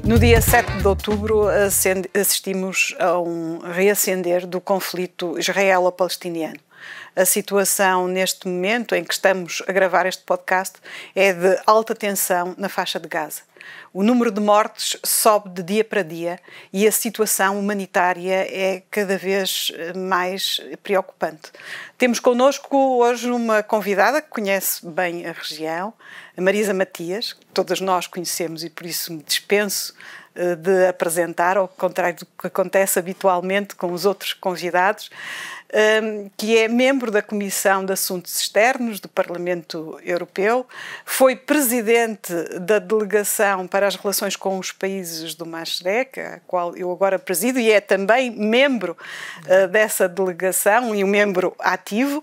No dia 7 de outubro assistimos a um reacender do conflito israelo-palestiniano. A situação neste momento em que estamos a gravar este podcast é de alta tensão na faixa de Gaza. O número de mortes sobe de dia para dia e a situação humanitária é cada vez mais preocupante. Temos connosco hoje uma convidada que conhece bem a região, a Marisa Matias, que todas nós conhecemos e por isso me dispenso de apresentar, ao contrário do que acontece habitualmente com os outros convidados, que é membro da Comissão de Assuntos Externos do Parlamento Europeu, foi presidente da Delegação para as Relações com os Países do Mashrek, a qual eu agora presido, e é também membro dessa delegação e um membro ativo,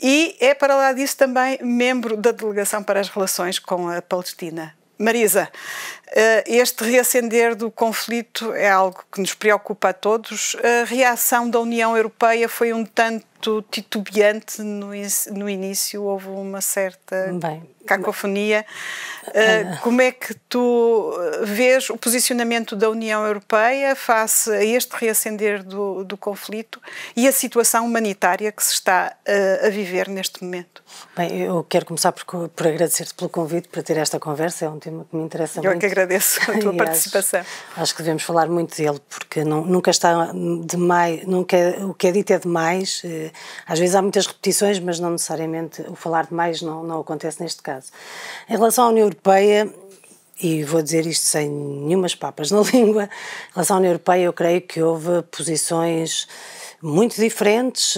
e é, para lá disso, também membro da Delegação para as Relações com a Palestina. Marisa, este reacender do conflito é algo que nos preocupa a todos. A reação da União Europeia foi um tanto titubeante no início, houve uma certa cacofonia. Como é que tu vês o posicionamento da União Europeia face a este reacender do conflito e a situação humanitária que se está a viver neste momento? Bem, eu quero começar por agradecer-te pelo convite para ter esta conversa, é um tema que me interessa muito. Eu é que agradeço a tua participação. Acho que devemos falar muito dele, porque nunca está demais, o que é dito é demais, às vezes há muitas repetições, mas não necessariamente o falar demais não acontece neste caso. Em relação à União Europeia, e vou dizer isto sem nenhumas papas na língua, em relação à União Europeia eu creio que houve posições muito diferentes,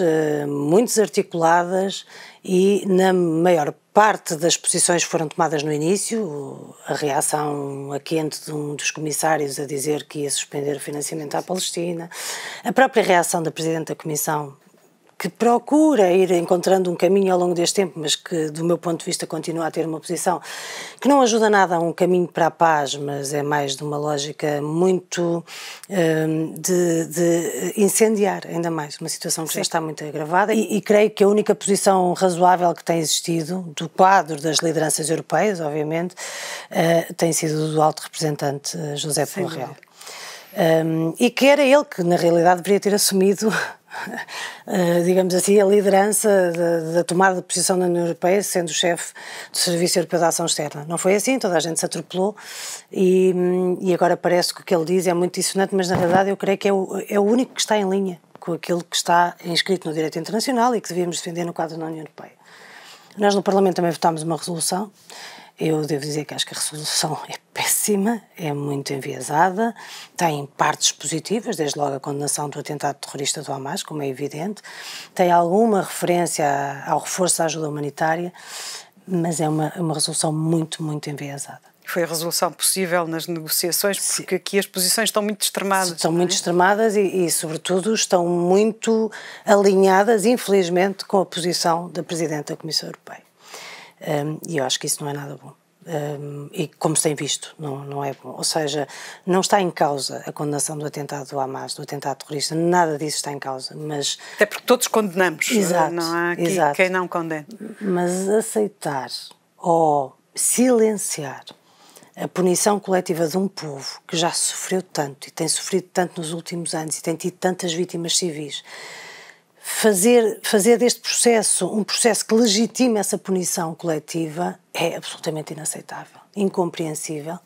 muito desarticuladas, e na maior parte das posições que foram tomadas no início, a reação a quente de um dos comissários a dizer que ia suspender o financiamento à Palestina, a própria reação da Presidente da Comissão, que procura ir encontrando um caminho ao longo deste tempo, mas que, do meu ponto de vista, continua a ter uma posição que não ajuda nada a um caminho para a paz, mas é mais de uma lógica muito de incendiar ainda mais, uma situação que já está muito agravada, e creio que a única posição razoável que tem existido, do quadro das lideranças europeias, obviamente, tem sido do alto representante José Borrell. E que era ele que, na realidade, deveria ter assumido digamos assim, a liderança da tomada de posição da União Europeia, sendo o chefe do Serviço Europeu de Ação Externa. Não foi assim, toda a gente se atropelou e agora parece que o que ele diz é muito dissonante, mas na verdade eu creio que é o único que está em linha com aquilo que está inscrito no direito internacional e que devíamos defender no quadro da União Europeia. Nós no Parlamento também votámos uma resolução. Eu devo dizer que acho que a resolução é péssima, é muito enviesada, tem partes positivas, desde logo a condenação do atentado terrorista do Hamas, como é evidente, tem alguma referência ao reforço da ajuda humanitária, mas é uma resolução muito, muito enviesada. Foi a resolução possível nas negociações, porque aqui as posições estão muito extremadas. Estão muito extremadas e, sobretudo, estão muito alinhadas, infelizmente, com a posição da Presidente da Comissão Europeia. E eu acho que isso não é nada bom. E como se tem visto, não é bom. Ou seja, não está em causa a condenação do atentado do Hamas, do atentado terrorista, nada disso está em causa, mas... Até porque todos condenamos, exato, não há aqui quem não condene. Mas aceitar ou silenciar a punição coletiva de um povo que já sofreu tanto e tem sofrido tanto nos últimos anos e tem tido tantas vítimas civis, fazer deste processo um processo que legitima essa punição coletiva é absolutamente inaceitável, incompreensível,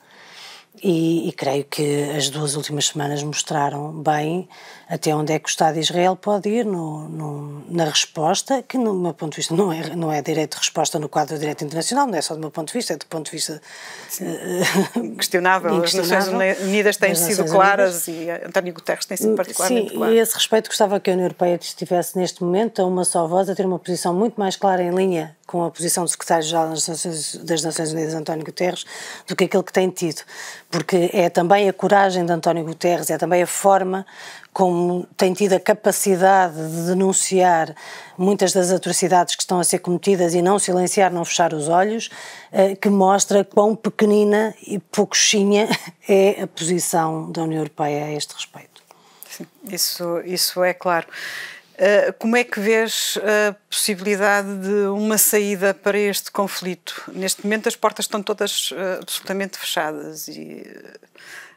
e creio que as 2 últimas semanas mostraram bem até onde é que o Estado de Israel pode ir na resposta, que no meu ponto de vista não é direito de resposta no quadro do direito internacional, não é só do meu ponto de vista, é do ponto de vista inquestionável. As Nações Unidas têm sido claras e António Guterres tem sido particularmente claro. E a esse respeito gostava que a União Europeia estivesse neste momento a uma só voz, a ter uma posição muito mais clara em linha com a posição do secretário-geral das Nações Unidas, António Guterres, do que aquilo que tem tido, porque é também a coragem de António Guterres, é também a forma como tem tido a capacidade de denunciar muitas das atrocidades que estão a ser cometidas e não silenciar, não fechar os olhos, que mostra quão pequenina e pouquinha é a posição da União Europeia a este respeito. Sim, isso é claro. Como é que vês a possibilidade de uma saída para este conflito? Neste momento as portas estão todas absolutamente fechadas e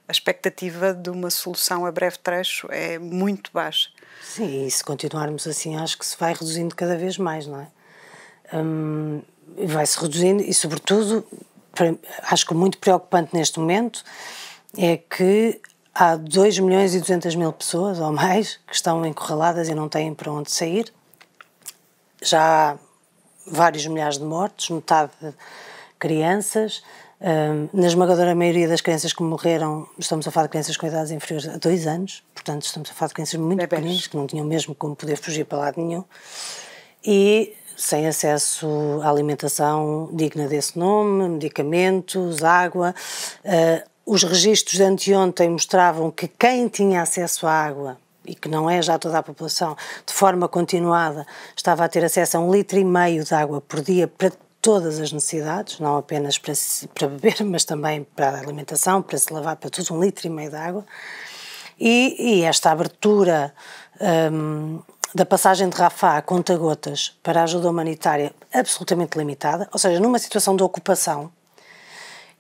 a expectativa de uma solução a breve trecho é muito baixa. Sim, e se continuarmos assim acho que se vai reduzindo cada vez mais, não é? Vai-se reduzindo e, sobretudo, acho que o muito preocupante neste momento é que há 2.200.000 pessoas ou mais que estão encurraladas e não têm para onde sair. Já há vários milhares de mortos, metade crianças. Na esmagadora maioria das crianças que morreram, estamos a falar de crianças com idades inferiores a 2 anos, portanto estamos a falar de crianças muito pequenas, que não tinham mesmo como poder fugir para lado nenhum, e sem acesso à alimentação digna desse nome, medicamentos, água. Os registros de anteontem mostravam que quem tinha acesso à água, e que não é já toda a população, de forma continuada, estava a ter acesso a 1,5 litro de água por dia para todas as necessidades, não apenas para beber, mas também para a alimentação, para se lavar, para tudo, 1,5 litro de água. E esta abertura da passagem de Rafah a conta-gotas para a ajuda humanitária absolutamente limitada, ou seja, numa situação de ocupação,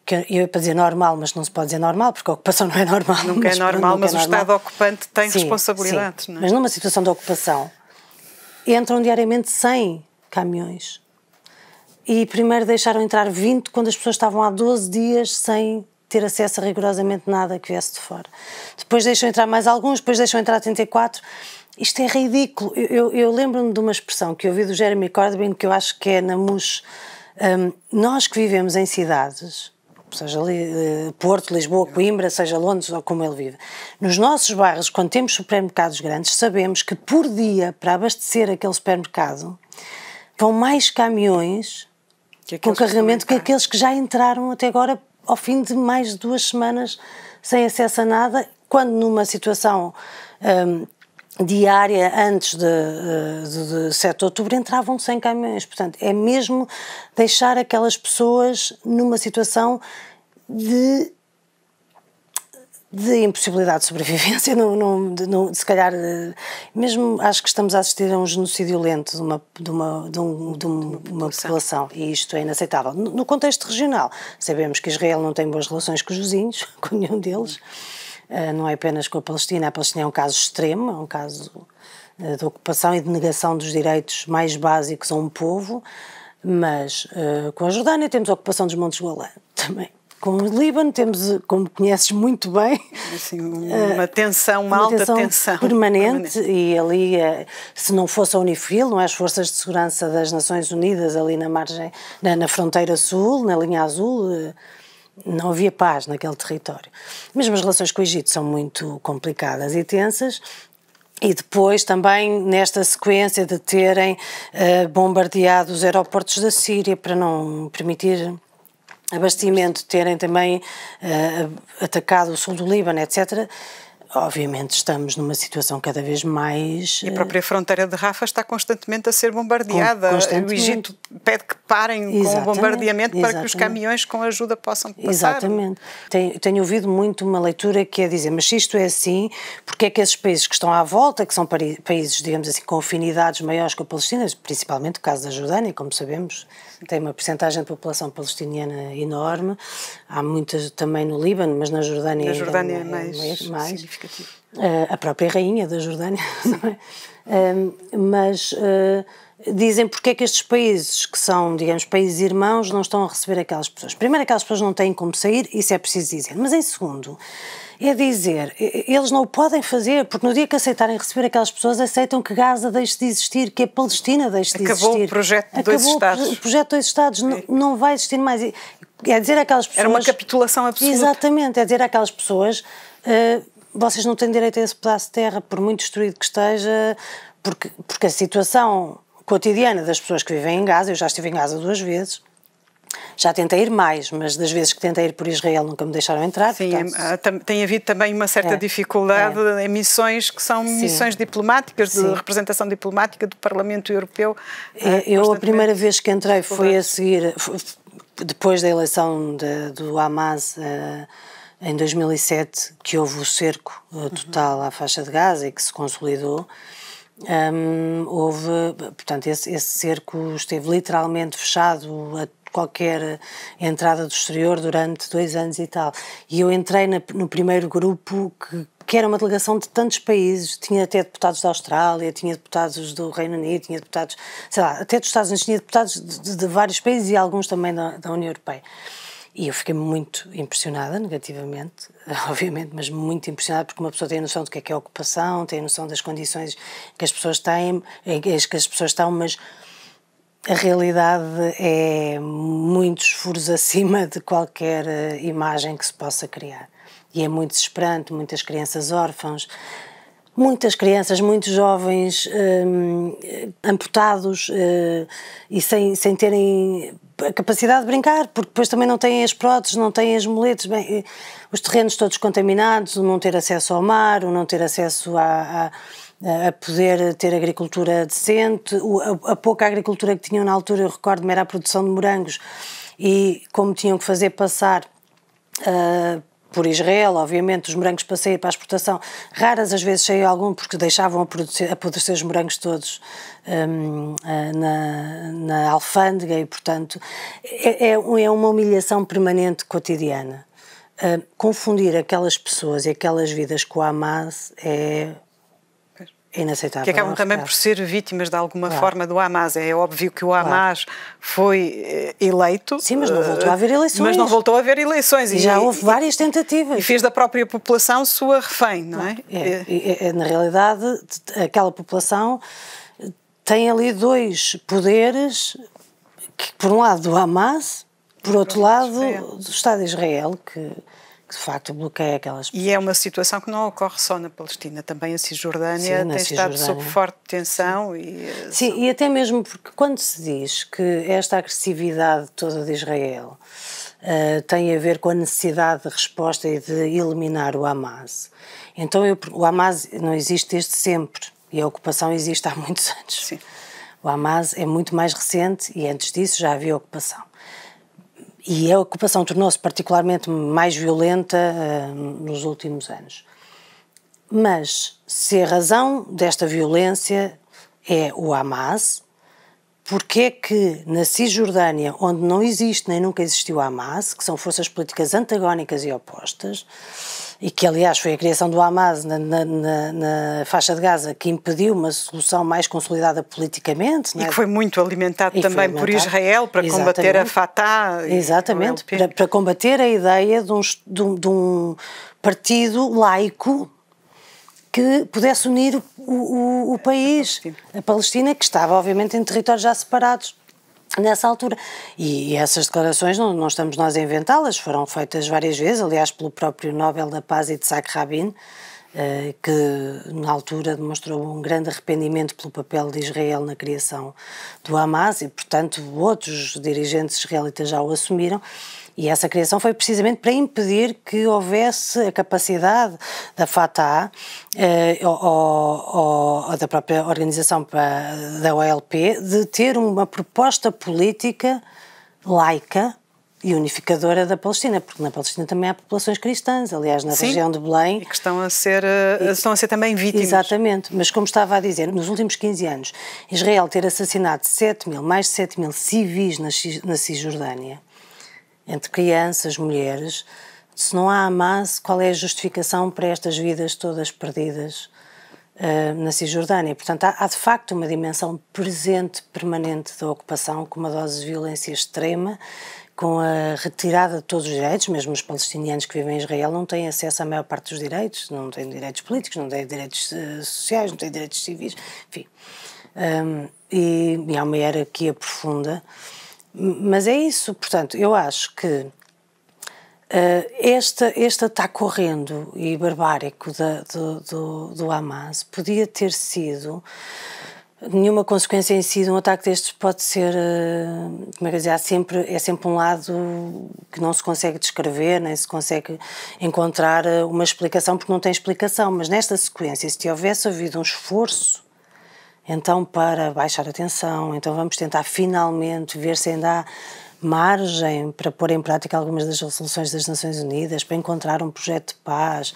que eu ia para dizer normal, mas não se pode dizer normal, porque a ocupação não é normal. Nunca é normal, mas o Estado ocupante tem responsabilidades. Sim, não é? Mas numa situação de ocupação, entram diariamente 100 caminhões. E primeiro deixaram entrar 20 quando as pessoas estavam há 12 dias sem ter acesso a rigorosamente nada que viesse de fora. Depois deixam entrar mais alguns, depois deixam entrar 34. Isto é ridículo. Eu lembro-me de uma expressão que eu ouvi do Jeremy Corbyn, que eu acho que é na MUS. Nós que vivemos em cidades, seja Porto, Lisboa, Coimbra, seja Londres ou como ele vive, nos nossos bairros, quando temos supermercados grandes, sabemos que por dia, para abastecer aquele supermercado, vão mais caminhões com carregamento que aqueles que já entraram até agora, ao fim de mais de 2 semanas sem acesso a nada, quando numa situação diária antes de 7 de outubro entravam 100 caminhões. Portanto, é mesmo deixar aquelas pessoas numa situação de impossibilidade de sobrevivência, se calhar, mesmo acho que estamos a assistir a um genocídio lento de uma população, e isto é inaceitável. No contexto regional, sabemos que Israel não tem boas relações com os vizinhos, com nenhum deles, não é apenas com a Palestina é um caso extremo, é um caso de ocupação e de negação dos direitos mais básicos a um povo, mas com a Jordânia temos a ocupação dos Montes Golã também. Com o Líbano temos, como conheces muito bem, assim, uma tensão, uma alta tensão permanente. E ali, se não fosse a Unifil, não é, as forças de segurança das Nações Unidas ali na margem, na fronteira sul, na linha azul, não havia paz naquele território. Mesmo as relações com o Egito são muito complicadas e tensas. E depois também nesta sequência de terem bombardeado os aeroportos da Síria para não permitir abastecimento, terem também atacado o sul do Líbano, etc. Obviamente estamos numa situação cada vez mais... E a própria fronteira de Rafah está constantemente a ser bombardeada. O Egito pede que parem com o bombardeamento para que os caminhões com ajuda possam passar. Exatamente. Tenho ouvido muito uma leitura que é dizer, mas se isto é assim, porque é que esses países que estão à volta, que são países, digamos assim, com afinidades maiores com a Palestina, principalmente o caso da Jordânia, como sabemos, tem uma percentagem de população palestiniana enorme, há muitas também no Líbano, mas na Jordânia é mais significativo. A própria rainha da Jordânia, não é? Mas dizem porque é que estes países, que são, digamos, países irmãos, não estão a receber aquelas pessoas. Primeiro, aquelas pessoas não têm como sair, isso é preciso dizer. Mas em segundo, é dizer, eles não o podem fazer, porque no dia que aceitarem receber aquelas pessoas, aceitam que Gaza deixe de existir, que a Palestina deixe de existir. Acabou o projeto de 2 Estados. O projeto de 2 Estados não vai existir mais. É dizer àquelas pessoas... Era uma capitulação absoluta. Exatamente, é dizer àquelas pessoas... vocês não têm direito a esse pedaço de terra, por muito destruído que esteja, porque a situação cotidiana das pessoas que vivem em Gaza, eu já estive em Gaza 2 vezes, já tentei ir mais, mas das vezes que tentei ir por Israel nunca me deixaram entrar. Sim, portanto, tem havido também uma certa dificuldade em missões que são missões diplomáticas, de representação diplomática do Parlamento Europeu. Eu a primeira vez que entrei foi a seguir, depois da eleição do Hamas, em 2007, que houve o cerco total à faixa de Gaza e que se consolidou, houve, portanto, esse cerco esteve literalmente fechado a qualquer entrada do exterior durante 2 anos e tal. E eu entrei no primeiro grupo que era uma delegação de tantos países, tinha até deputados da Austrália, tinha deputados do Reino Unido, tinha deputados, sei lá, até dos Estados Unidos, tinha deputados de vários países e alguns também da União Europeia. E eu fiquei muito impressionada, negativamente, obviamente, mas muito impressionada, porque uma pessoa tem a noção do que é a ocupação, tem a noção das condições que as pessoas têm, que as pessoas estão, mas a realidade é muitos furos acima de qualquer imagem que se possa criar. E é muito desesperante, muitas crianças órfãs, muitas crianças, muitos jovens amputados e sem terem a capacidade de brincar, porque depois também não têm as próteses, não têm as muletas, bem, os terrenos todos contaminados, o não ter acesso ao mar, o não ter acesso a poder ter agricultura decente, a pouca agricultura que tinham na altura, eu recordo-me, era a produção de morangos, e como tinham que fazer passar por Israel, obviamente, os morangos para sair para a exportação, raras às vezes saiu algum porque deixavam apodrecer os morangos todos na alfândega e, portanto, é uma humilhação permanente cotidiana. Confundir aquelas pessoas e aquelas vidas com o Hamas é inaceitável. Que acabam também por ser vítimas de alguma forma do Hamas. É óbvio que o Hamas foi eleito. Sim, mas não voltou a haver eleições. Mas não voltou a haver eleições. E já houve várias tentativas. E fez da própria população sua refém, não é? Na realidade, aquela população tem ali 2 poderes, que, por um lado do Hamas, por outro lado do Estado de Israel, que de facto bloqueia aquelas pessoas. E é uma situação que não ocorre só na Palestina, também a Cisjordânia tem estado sob forte tensão. Sim, e até mesmo porque quando se diz que esta agressividade toda de Israel tem a ver com a necessidade de resposta e de eliminar o Hamas, então o Hamas não existe desde sempre e a ocupação existe há muitos anos. Sim. O Hamas é muito mais recente e antes disso já havia ocupação. E a ocupação tornou-se particularmente mais violenta nos últimos anos. Mas, se a razão desta violência é o Hamas, porque é que na Cisjordânia, onde não existe nem nunca existiu o Hamas, que são forças políticas antagónicas e opostas, e que aliás foi a criação do Hamas na faixa de Gaza que impediu uma solução mais consolidada politicamente. E que foi muito alimentado também por Israel para combater a Fatah. Exatamente, para combater a ideia de um partido laico que pudesse unir o país, a Palestina, que estava obviamente em territórios já separados nessa altura. E essas declarações não estamos nós a inventá-las, foram feitas várias vezes, aliás pelo próprio Nobel da Paz Yitzhak Rabin, que na altura demonstrou um grande arrependimento pelo papel de Israel na criação do Hamas e, portanto, outros dirigentes israelitas já o assumiram. E essa criação foi precisamente para impedir que houvesse a capacidade da Fatah ou da própria organização da OLP de ter uma proposta política laica e unificadora da Palestina, porque na Palestina também há populações cristãs, aliás, na região de Belém. E que estão a ser também vítimas. Exatamente, mas como estava a dizer, nos últimos 15 anos, Israel ter assassinado mais de 7 mil civis na Cisjordânia, entre crianças, mulheres, se não há Hamas, qual é a justificação para estas vidas todas perdidas na Cisjordânia? Portanto, há de facto uma dimensão presente, permanente da ocupação, com uma dose de violência extrema, com a retirada de todos os direitos, mesmo os palestinianos que vivem em Israel não têm acesso à maior parte dos direitos, não têm direitos políticos, não têm direitos sociais, não têm direitos civis, enfim. E há uma hierarquia profunda. Mas é isso, portanto, eu acho que este ataque horrendo e barbárico do Hamas podia ter sido, nenhuma consequência em si de um ataque destes pode ser, como é que dizer, é sempre um lado que não se consegue descrever, nem se consegue encontrar uma explicação, porque não tem explicação, mas nesta sequência, se houvesse havido um esforço então para baixar a tensão, então vamos tentar finalmente ver se ainda há margem para pôr em prática algumas das resoluções das Nações Unidas, para encontrar um projeto de paz,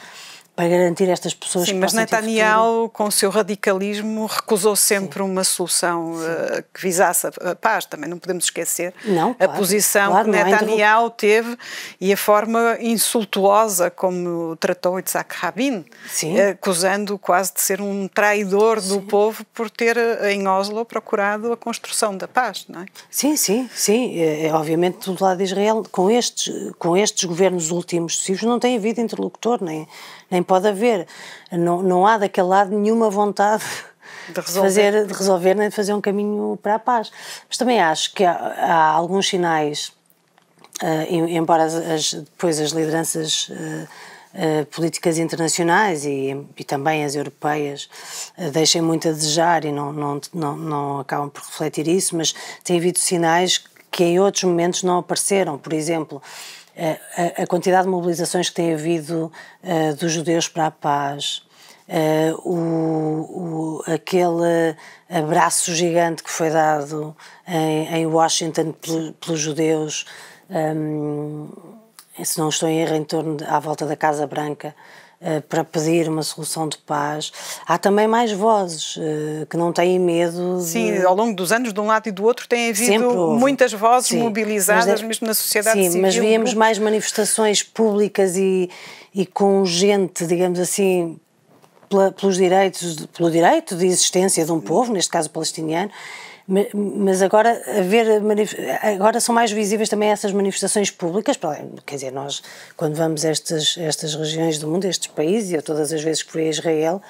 para garantir estas pessoas. Sim, que mas Netanyahu, com o seu radicalismo, recusou sempre uma solução que visasse a paz. Também não podemos esquecer a posição que Netanyahu teve e a forma insultuosa como tratou Yitzhak Rabin, acusando quase de ser um traidor do povo por ter, em Oslo, procurado a construção da paz, não é? Sim. Obviamente, do lado de Israel, com estes governos últimos sucessivos, não tem havido interlocutor, nem pode haver. Não há daquele lado nenhuma vontade de resolver nem de fazer um caminho para a paz. Mas também acho que há alguns sinais, embora depois as lideranças políticas internacionais e também as europeias deixem muito a desejar e não acabam por refletir isso, mas tem havido sinais que em outros momentos não apareceram. Por exemplo, a quantidade de mobilizações que tem havido dos judeus para a paz, aquele abraço gigante que foi dado em Washington pelos judeus, se não estou em erro, em torno à volta da Casa Branca, para pedir uma solução de paz. Há também mais vozes que não têm medo. Sim, ao longo dos anos, de um lado e do outro, tem havido muitas vozes mobilizadas, mesmo na sociedade civil. Sim, mas víamos mais manifestações públicas e com gente, digamos assim, pelo direito de existência de um povo, neste caso palestiniano. Mas agora são mais visíveis também essas manifestações públicas. Quer dizer, nós, quando vamos a estas regiões do mundo, estes países, eu todas as vezes que fui a Israel,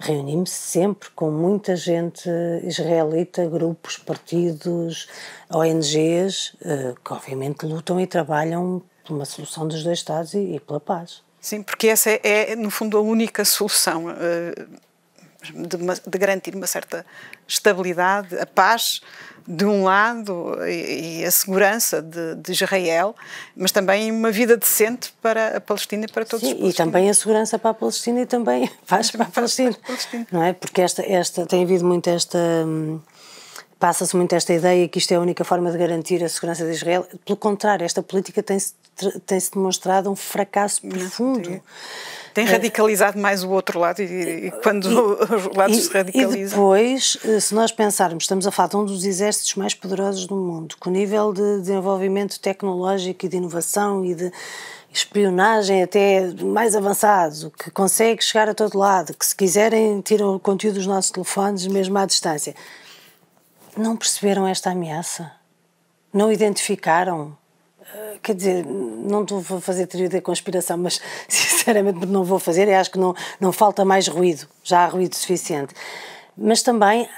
reuni-me sempre com muita gente israelita, grupos, partidos, ONGs, que obviamente lutam e trabalham por uma solução dos dois Estados e pela paz. Sim, porque essa é, no fundo, a única solução de garantir uma certa estabilidade, a paz de um lado e a segurança de Israel, mas também uma vida decente para a Palestina e para todos os palestinos. E também a segurança para a Palestina e também paz para a Palestina. Não é? Porque tem havido muito passa-se muito esta ideia que isto é a única forma de garantir a segurança de Israel. Pelo contrário, esta política tem-se demonstrado um fracasso profundo. Tem radicalizado mais o outro lado e quando os lados se radicalizam. E depois, se nós pensarmos, estamos a falar de um dos exércitos mais poderosos do mundo, com nível de desenvolvimento tecnológico e de inovação e de espionagem até mais avançado, que consegue chegar a todo lado, que se quiserem tiram o conteúdo dos nossos telefones mesmo à distância. Não perceberam esta ameaça? Não identificaram? Quer dizer, não estou a fazer teoria da conspiração, mas sinceramente não vou fazer, eu acho que não falta mais ruído, já há ruído suficiente. Mas também,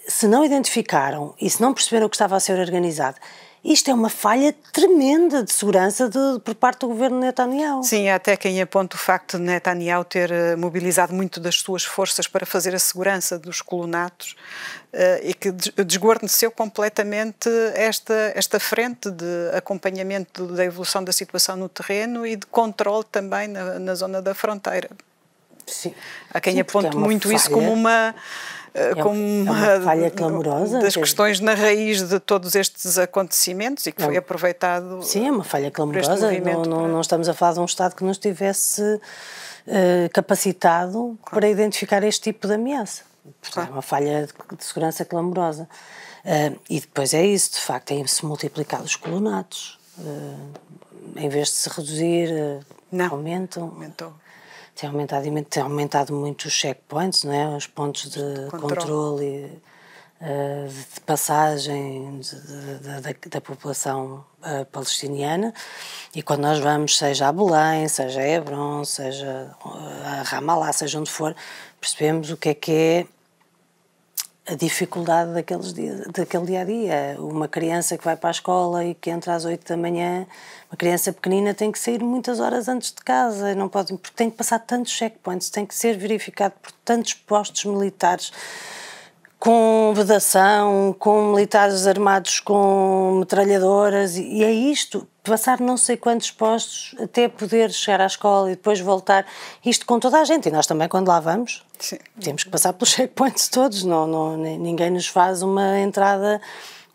se não identificaram e se não perceberam o que estava a ser organizado, isto é uma falha tremenda de segurança por parte do governo Netanyahu. Sim, há até quem aponte o facto de Netanyahu ter mobilizado muito das suas forças para fazer a segurança dos colonatos e que desguarneceu completamente esta frente de acompanhamento da evolução da situação no terreno e de controle também na zona da fronteira. Sim. Há quem aponte muito isso como uma falha clamorosa. Das questões na raiz de todos estes acontecimentos e que foi aproveitado. Sim, é uma falha clamorosa. Não estamos a falar de um Estado que não estivesse capacitado para identificar este tipo de ameaça. É uma falha de segurança clamorosa. E depois é isso, de facto, têm-se multiplicado os colonatos. Em vez de se reduzir, aumentou. Tem aumentado muito os checkpoints, não é? Os pontos de controle de passagem da população palestiniana. E quando nós vamos, seja a Belém, seja a Hebron, seja a Ramallah, seja onde for, percebemos o que é a dificuldade daquele dia-a-dia. Uma criança que vai para a escola e que entra às 8 da manhã, uma criança pequenina tem que sair muitas horas antes de casa, não pode, porque tem que passar tantos checkpoints, tem que ser verificado por tantos postos militares, com vedação, com militares armados com metralhadoras, e é isto, passar não sei quantos postos até poder chegar à escola e depois voltar, isto com toda a gente, e nós também quando lá vamos, sim, temos que passar pelos checkpoints todos, ninguém nos faz uma entrada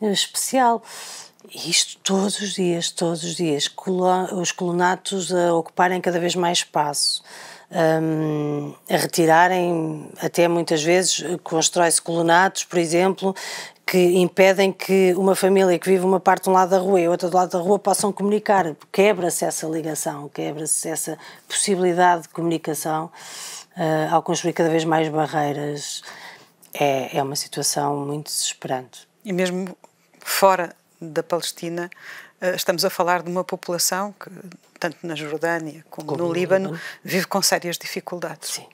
especial. Isto todos os dias, os colonatos a ocuparem cada vez mais espaço, a retirarem, até muitas vezes constrói-se colonatos, por exemplo, que impedem que uma família que vive uma parte de um lado da rua e outra do lado da rua possam comunicar. Quebra-se essa ligação, quebra-se essa possibilidade de comunicação ao construir cada vez mais barreiras. É uma situação muito desesperante. E mesmo fora da Palestina, estamos a falar de uma população que, tanto na Jordânia como no Líbano, vive com sérias dificuldades. Sim.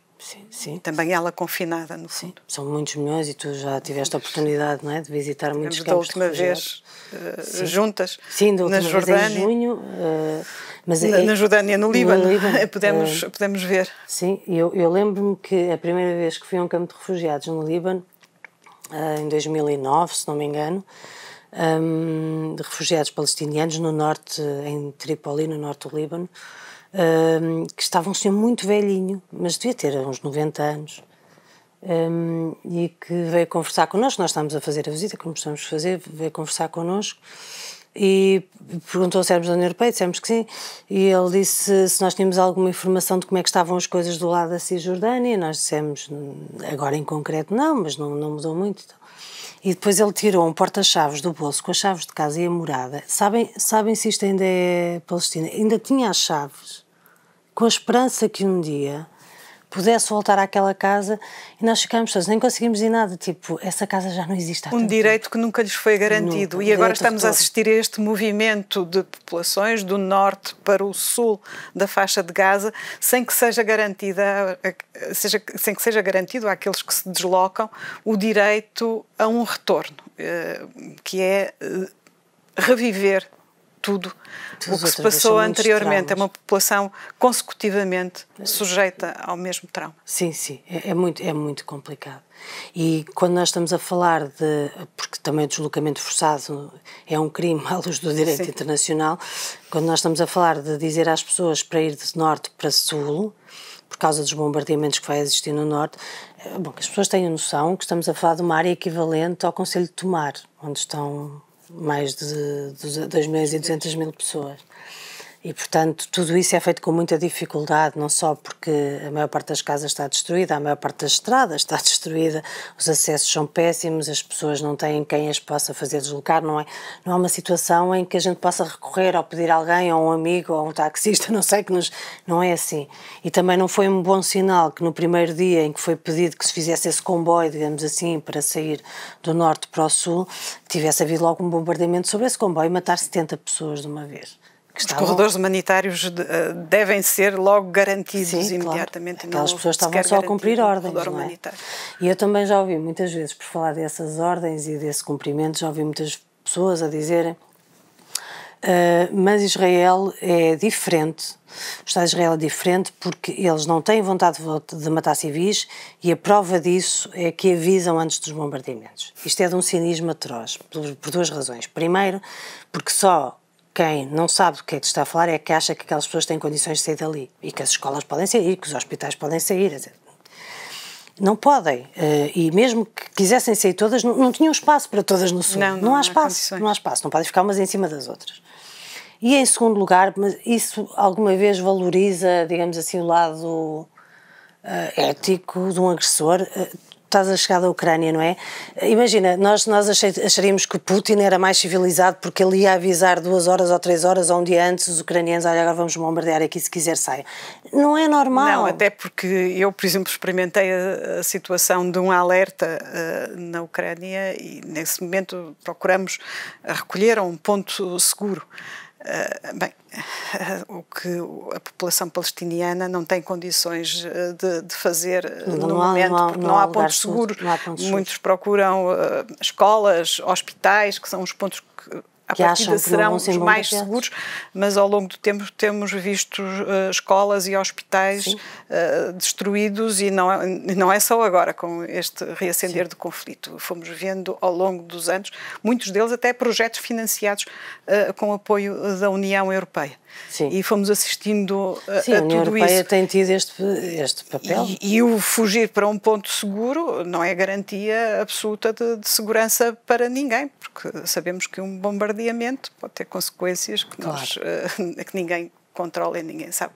Sim. Também ela confinada, no fundo. São muitos milhões e tu já tiveste a oportunidade, não é, de visitar muitos campos da última vez juntas, sim, da última na Jordânia, vez em junho, mas na Jordânia, no Líbano. Podemos ver. Sim, eu lembro-me que a primeira vez que fui a um campo de refugiados no Líbano, em 2009, se não me engano, de refugiados palestinianos no norte, em Trípoli, no norte do Líbano, que estava um senhor muito velhinho, mas devia ter uns 90 anos, e que veio conversar connosco. Nós estávamos a fazer a visita, como estamos a fazer, veio conversar connosco e perguntou se éramos da União Europeia, dissemos que sim, e ele disse se nós tínhamos alguma informação de como é que estavam as coisas do lado da Cisjordânia, e nós dissemos, agora em concreto não, mas não mudou muito. Então. E depois ele tirou um porta-chaves do bolso com as chaves de casa e a morada. Sabem se isto ainda é Palestina? Ainda tinha as chaves, com a esperança que um dia pudesse voltar àquela casa, e nós ficámos todos, nem conseguimos ir nada, tipo, essa casa já não existe há tanto tempo. Direito que nunca lhes foi garantido. E agora estamos a assistir a este movimento de populações do norte para o sul da faixa de Gaza, sem que seja garantido àqueles que se deslocam o direito a um retorno, que é reviver tudo o que se passou anteriormente. É uma população consecutivamente sujeita ao mesmo trauma. Sim, é muito complicado. E quando nós estamos a falar porque também o deslocamento forçado é um crime à luz do direito internacional, quando nós estamos a falar de dizer às pessoas para ir de norte para sul, por causa dos bombardeamentos que vai existir no norte, que as pessoas tenham noção que estamos a falar de uma área equivalente ao Conselho de Tomar, onde estão mais de 2.200.000 pessoas. E, portanto, tudo isso é feito com muita dificuldade, não só porque a maior parte das casas está destruída, a maior parte das estradas está destruída, os acessos são péssimos, as pessoas não têm quem as possa fazer deslocar, não é uma situação em que a gente possa recorrer ou pedir a alguém, ou um amigo, ou um taxista, não sei, não é assim. E também não foi um bom sinal que no primeiro dia em que foi pedido que se fizesse esse comboio, digamos assim, para sair do norte para o sul, tivesse havido logo um bombardeamento sobre esse comboio e matar 70 pessoas de uma vez. Os corredores humanitários devem ser logo garantidos imediatamente. Claro. Aquelas pessoas estavam só a cumprir ordens, não é? E eu também já ouvi muitas vezes, por falar dessas ordens e desse cumprimento, já ouvi muitas pessoas a dizerem mas Israel é diferente, o Estado de Israel é diferente porque eles não têm vontade de matar civis, e a prova disso é que avisam antes dos bombardeamentos. Isto é de um cinismo atroz, por duas razões. Primeiro, porque só quem não sabe do que é que está a falar é que acha que aquelas pessoas têm condições de sair dali, e que as escolas podem sair, que os hospitais podem sair. Não podem. E mesmo que quisessem sair todas, não tinham espaço para todas no sul. Não há espaço. Não podem ficar umas em cima das outras. E em segundo lugar, mas isso alguma vez valoriza, digamos assim, o lado ético de um agressor? Estás a chegar da Ucrânia, não é? Imagina, nós acharíamos que Putin era mais civilizado porque ele ia avisar 2 horas ou 3 horas ou um dia antes os ucranianos, olha, agora vamos bombardear aqui, se quiser saia. Não é normal. Não, até porque eu, por exemplo, experimentei a situação de um alerta na Ucrânia, e nesse momento procuramos recolher a um ponto seguro. O que a população palestiniana não tem condições de fazer no momento, porque não há pontos seguros. Muitos procuram escolas, hospitais, que são os pontos que à partida serão os mais seguros, mas ao longo do tempo temos visto escolas e hospitais destruídos, e não é só agora com este reacender do conflito. Fomos vendo ao longo dos anos, muitos deles até projetos financiados com apoio da União Europeia. Sim. E fomos assistindo a tudo isso. A União Europeia tem tido este papel. E o fugir para um ponto seguro não é garantia absoluta de segurança para ninguém, porque sabemos que um bombardeamento pode ter consequências que, que ninguém controla e ninguém sabe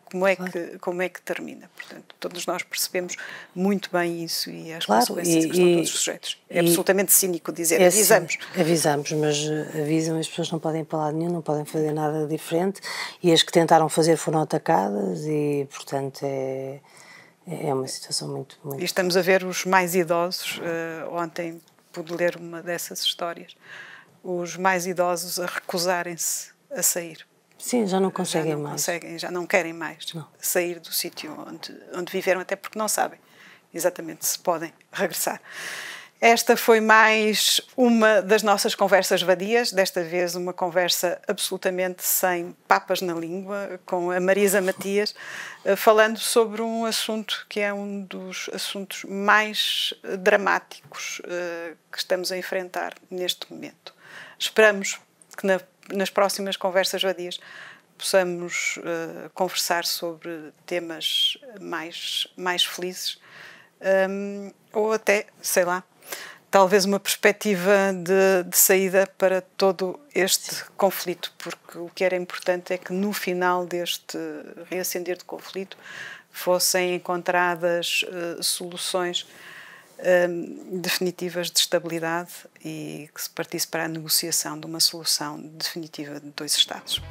como é que termina. Portanto, todos nós percebemos muito bem isso e as consequências que estão todos sujeitos. É absolutamente cínico dizer avisamos. Avisamos, mas avisam, as pessoas não podem ir para lado nenhum, não podem fazer nada diferente, e as que tentaram fazer foram atacadas e, portanto, é uma situação muito... E estamos a ver os mais idosos, ontem pude ler uma dessas histórias, os mais idosos a recusarem-se a sair. Sim, já não conseguem mais. Já não querem mais sair do sítio onde viveram, até porque não sabem exatamente se podem regressar. Esta foi mais uma das nossas conversas vadias, desta vez uma conversa absolutamente sem papas na língua, com a Marisa Matias, falando sobre um assunto que é um dos assuntos mais dramáticos que estamos a enfrentar neste momento. Esperamos que nas próximas conversas vadias possamos conversar sobre temas mais felizes, ou até, sei lá, talvez uma perspectiva de saída para todo este conflito, porque o que era importante é que no final deste reacender do conflito fossem encontradas soluções definitivas de estabilidade e que se partisse para a negociação de uma solução definitiva de 2 Estados.